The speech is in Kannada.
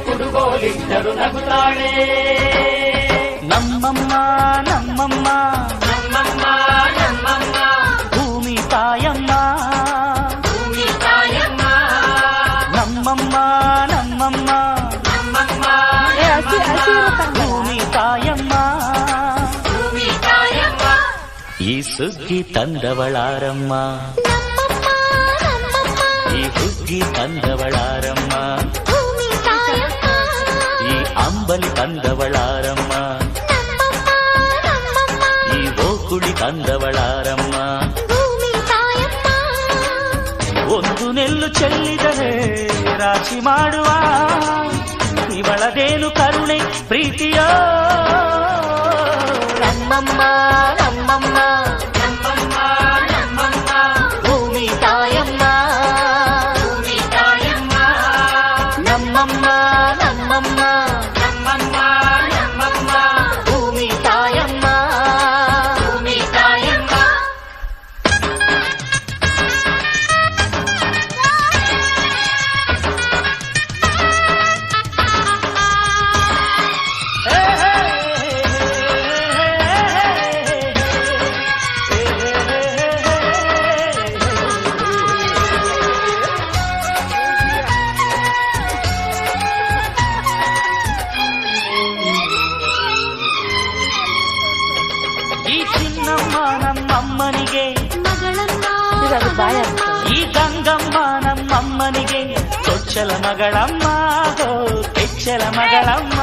ಕುಡುಗೋಲಿಟ್ಟರು ನಗುತ್ತಾಳೆ. ನಮ್ಮಮ್ಮ ನಮ್ಮಮ್ಮ ನಮ್ಮಮ್ಮ ನಮ್ಮಮ್ಮ ಭೂಮಿ ತಾಯಮ್ಮ, ಭೂಮಿ ತಾಯಮ್ಮ ನಮ್ಮಮ್ಮ ನಮ್ಮಮ್ಮ ನಮ್ಮಮ್ಮ ಭೂಮಿ ತಾಯಮ್ಮ. ಭೂಮಿ ತಾಯಮ್ಮ ಈ ಸುಗ್ಗಿ ತಂದವಳಾರಮ್ಮ, ಈ ಹುಗ್ಗಿ ತಂದವಳಾರಮ್ಮ, ಈ ಅಂಬಲಿ ತಂದವಳಾರಮ್ಮ, ಈ ಓಕುಳಿ ತಂದವಳಾರಮ್ಮ. ಒಂದು ನೆಲ್ಲು ಚೆಲ್ಲಿದರೆ ರಾಶಿ ಮಾಡುವ ಇವಳದೇನು ಕರುಣೆ ಪ್ರೀತಿಯೋ. ನಮ್ಮಮ್ಮ ನಮ್ಮಮ್ಮ ನಮ್ಮಮ್ಮ ನಮ್ಮಮ್ಮ ಭೂಮಿ ತಾಯಮ್ಮ, ಭೂಮಿ ತಾಯಮ್ಮ ನಮ್ಮಮ್ಮ ನಮ್ಮಮ್ಮ ನಮ್ಮಮ್ಮ ನಮ್ಮಮ್ಮ ಭೂಮಿ ತಾಯಮ್ಮ. ಭೂಮಿ ತಾಯಮ್ಮ ಈ ಚಿನ್ನಮ್ಮ ನಮ್ಮಮ್ಮನಿಗೆ, ಈ ಗಂಗಮ್ಮ ನಮ್ಮಮ್ಮನಿಗೆ ಚೊಚ್ಚಲ ಮಗಳಮ್ಮ, ಕೆಚ್ಚಲ ಮಗಳಮ್ಮ.